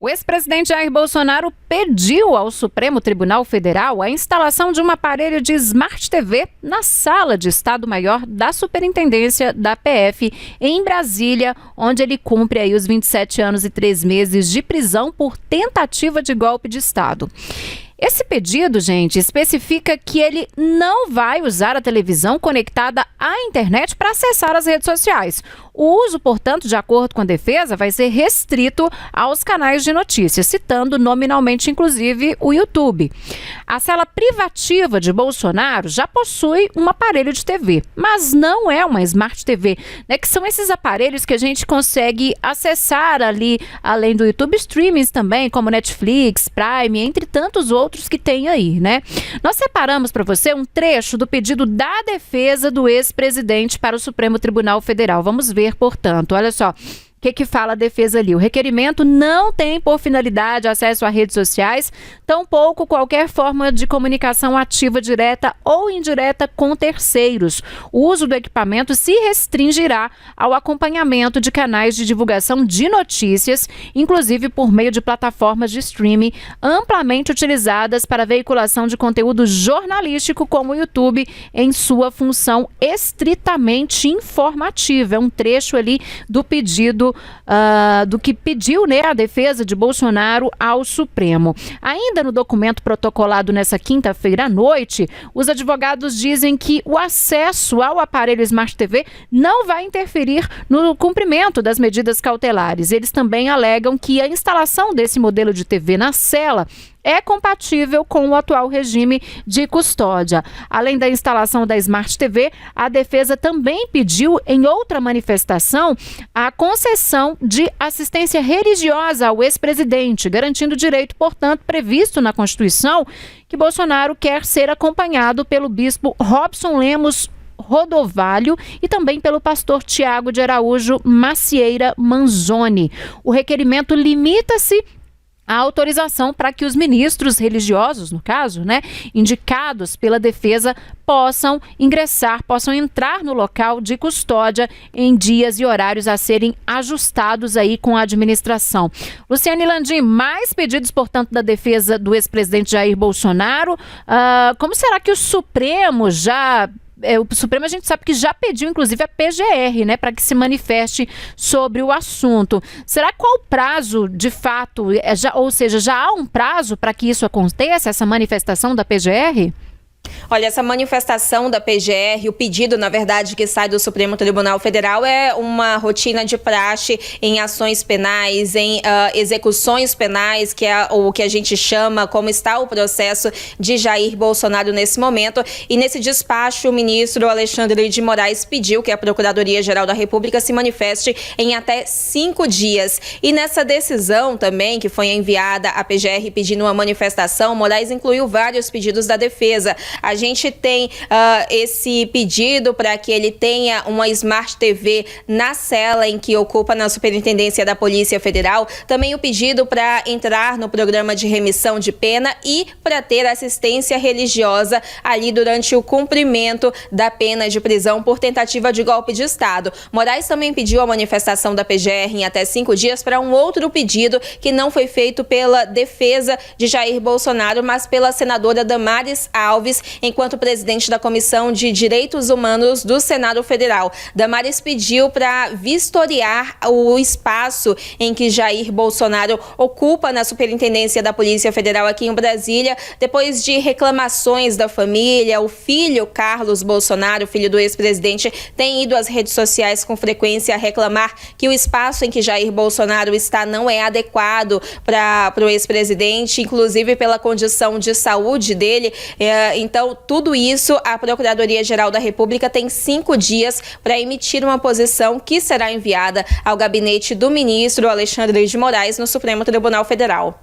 O ex-presidente Jair Bolsonaro pediu ao Supremo Tribunal Federal a instalação de um aparelho de Smart TV na sala de Estado-Maior da Superintendência da PF em Brasília, onde ele cumpre aí os 27 anos e 3 meses de prisão por tentativa de golpe de Estado. Esse pedido, gente, especifica que ele não vai usar a televisão conectada à internet para acessar as redes sociais. O uso, portanto, de acordo com a defesa, vai ser restrito aos canais de notícias, citando nominalmente, inclusive, o YouTube. A cela privativa de Bolsonaro já possui um aparelho de TV, mas não é uma Smart TV, né, que são esses aparelhos que a gente consegue acessar ali, além do YouTube, streamings também, como Netflix, Prime, entre tantos outros que tem aí, né? Nós separamos para você um trecho do pedido da defesa do ex-presidente para o Supremo Tribunal Federal. Vamos ver, portanto, olha só. O que fala a defesa ali? O requerimento não tem por finalidade acesso a redes sociais, tampouco qualquer forma de comunicação ativa direta ou indireta com terceiros. O uso do equipamento se restringirá ao acompanhamento de canais de divulgação de notícias, inclusive por meio de plataformas de streaming amplamente utilizadas para veiculação de conteúdo jornalístico, como o YouTube, em sua função estritamente informativa. É um trecho ali do pedido do que pediu, né, a defesa de Bolsonaro ao Supremo. Ainda no documento protocolado nessa quinta-feira à noite, os advogados dizem que o acesso ao aparelho Smart TV não vai interferir no cumprimento das medidas cautelares. Eles também alegam que a instalação desse modelo de TV na cela é compatível com o atual regime de custódia. Além da instalação da Smart TV, a defesa também pediu, em outra manifestação, a concessão de assistência religiosa ao ex-presidente, garantindo o direito, portanto, previsto na Constituição, que Bolsonaro quer ser acompanhado pelo bispo Robson Lemos Rodovalho e também pelo pastor Tiago de Araújo Macieira Manzoni. O requerimento limita-se a autorização para que os ministros religiosos, no caso, né, indicados pela defesa, possam entrar no local de custódia em dias e horários a serem ajustados aí com a administração. Luciane Landim, mais pedidos, portanto, da defesa do ex-presidente Jair Bolsonaro. Como será que o Supremo já... O Supremo a gente sabe que já pediu, inclusive, a PGR, né, para que se manifeste sobre o assunto. Será qual o prazo, de fato, ou seja, já há um prazo para que isso aconteça, essa manifestação da PGR? Olha, essa manifestação da PGR, o pedido, na verdade, que sai do Supremo Tribunal Federal é uma rotina de praxe em ações penais, em execuções penais, que é o que a gente chama, como está o processo de Jair Bolsonaro nesse momento. E nesse despacho, o ministro Alexandre de Moraes pediu que a Procuradoria-Geral da República se manifeste em até 5 dias. E nessa decisão também, que foi enviada à PGR pedindo uma manifestação, Moraes incluiu vários pedidos da defesa. A gente tem esse pedido para que ele tenha uma Smart TV na cela em que ocupa na Superintendência da Polícia Federal. Também o pedido para entrar no programa de remissão de pena e para ter assistência religiosa ali durante o cumprimento da pena de prisão por tentativa de golpe de Estado. Moraes também pediu a manifestação da PGR em até 5 dias para um outro pedido que não foi feito pela defesa de Jair Bolsonaro, mas pela senadora Damares Alves, enquanto presidente da Comissão de Direitos Humanos do Senado Federal. Damares pediu para vistoriar o espaço em que Jair Bolsonaro ocupa na Superintendência da Polícia Federal aqui em Brasília, depois de reclamações da família. O filho, Carlos Bolsonaro, filho do ex-presidente, tem ido às redes sociais com frequência a reclamar que o espaço em que Jair Bolsonaro está não é adequado para o ex-presidente, inclusive pela condição de saúde dele. Então, tudo isso, a Procuradoria-Geral da República tem 5 dias para emitir uma posição que será enviada ao gabinete do ministro Alexandre de Moraes no Supremo Tribunal Federal.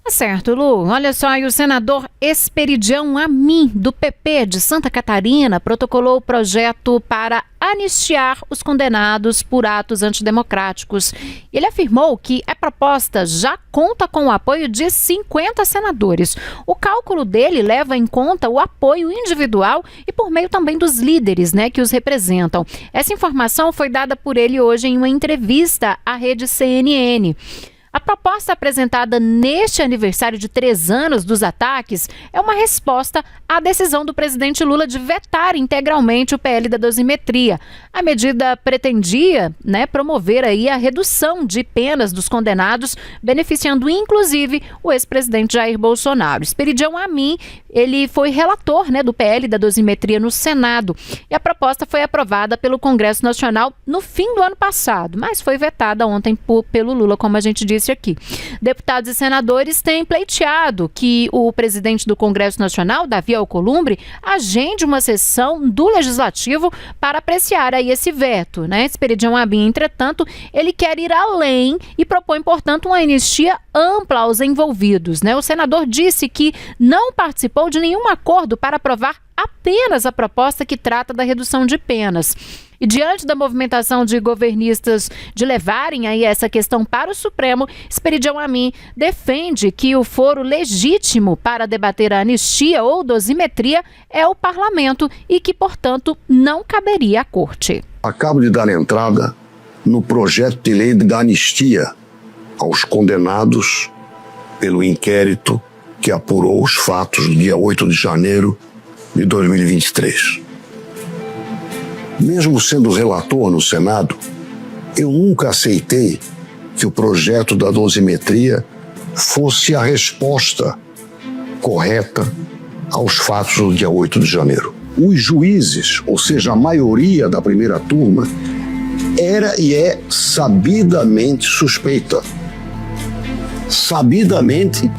Tá certo, Lu. Olha só, e o senador Esperidião Amin, do PP de Santa Catarina, protocolou o projeto para anistiar os condenados por atos antidemocráticos. Ele afirmou que a proposta já conta com o apoio de 50 senadores. O cálculo dele leva em conta o apoio individual e por meio também dos líderes, né, que os representam. Essa informação foi dada por ele hoje em uma entrevista à rede CNN. A proposta apresentada neste aniversário de 3 anos dos ataques é uma resposta à decisão do presidente Lula de vetar integralmente o PL da dosimetria. A medida pretendia, promover aí a redução de penas dos condenados, beneficiando inclusive o ex-presidente Jair Bolsonaro. Esperidião Amin, ele foi relator do PL da dosimetria no Senado e a proposta foi aprovada pelo Congresso Nacional no fim do ano passado, mas foi vetada ontem pelo Lula, como a gente disse aqui. Deputados e senadores têm pleiteado que o presidente do Congresso Nacional, Davi Alcolumbre, agende uma sessão do Legislativo para apreciar aí esse veto, Esperidião Amin, entretanto, ele quer ir além e propõe, portanto, uma anistia ampla aos envolvidos, O senador disse que não participou de nenhum acordo para aprovar apenas a proposta que trata da redução de penas. E diante da movimentação de governistas de levarem aí essa questão para o Supremo, Esperidião Amin defende que o foro legítimo para debater a anistia ou dosimetria é o parlamento e que, portanto, não caberia à corte. Acabo de dar entrada no projeto de lei da anistia aos condenados pelo inquérito que apurou os fatos do dia 8 de janeiro de 2023. Mesmo sendo relator no Senado, eu nunca aceitei que o projeto da dosimetria fosse a resposta correta aos fatos do dia 8 de janeiro. Os juízes, ou seja, a maioria da primeira turma, era e é sabidamente suspeita. Sabidamente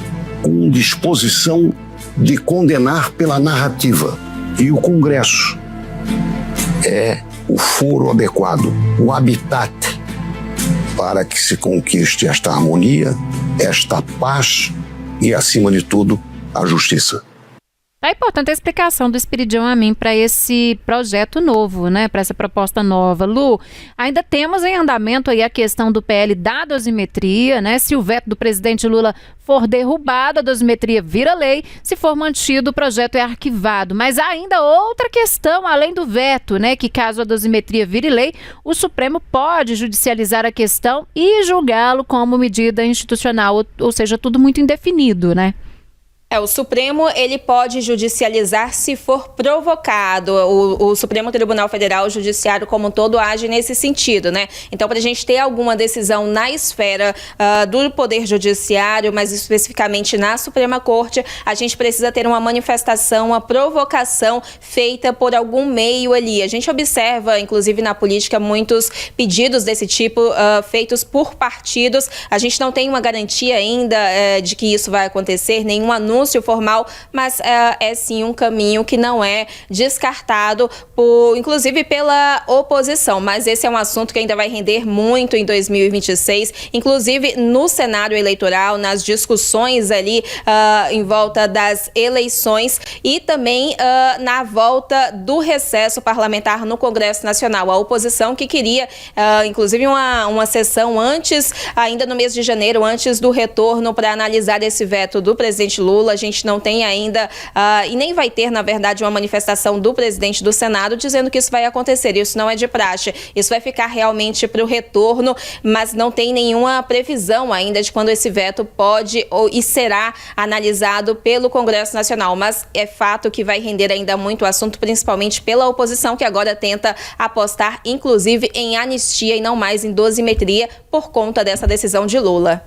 com disposição de condenar pela narrativa. E o Congresso é o foro adequado, o habitat para que se conquiste esta harmonia, esta paz e, acima de tudo, a justiça. É importante a explicação do Esperidião Amin para esse projeto novo, para essa proposta nova. Lu, ainda temos em andamento aí a questão do PL da dosimetria, Se o veto do presidente Lula for derrubado, a dosimetria vira lei. Se for mantido, o projeto é arquivado. Mas há ainda outra questão, além do veto, que caso a dosimetria vire lei, o Supremo pode judicializar a questão e julgá-lo como medida institucional, ou seja, tudo muito indefinido, O Supremo, ele pode judicializar se for provocado. O Supremo Tribunal Federal, o Judiciário como um todo, age nesse sentido, Então, para a gente ter alguma decisão na esfera do Poder Judiciário, mais especificamente na Suprema Corte, a gente precisa ter uma manifestação, uma provocação feita por algum meio ali. A gente observa, inclusive na política, muitos pedidos desse tipo feitos por partidos. A gente não tem uma garantia ainda de que isso vai acontecer, nenhum anúncio formal, mas é sim um caminho que não é descartado, inclusive pela oposição. Mas esse é um assunto que ainda vai render muito em 2026, inclusive no cenário eleitoral, nas discussões ali em volta das eleições e também na volta do recesso parlamentar no Congresso Nacional. A oposição que queria, inclusive, uma sessão antes, ainda no mês de janeiro, antes do retorno para analisar esse veto do presidente Lula. A gente não tem ainda, e nem vai ter, na verdade, uma manifestação do presidente do Senado dizendo que isso vai acontecer. Isso não é de praxe. Isso vai ficar realmente para o retorno, mas não tem nenhuma previsão ainda de quando esse veto pode e será analisado pelo Congresso Nacional. Mas é fato que vai render ainda muito assunto, principalmente pela oposição, que agora tenta apostar, inclusive, em anistia e não mais em dosimetria por conta dessa decisão de Lula.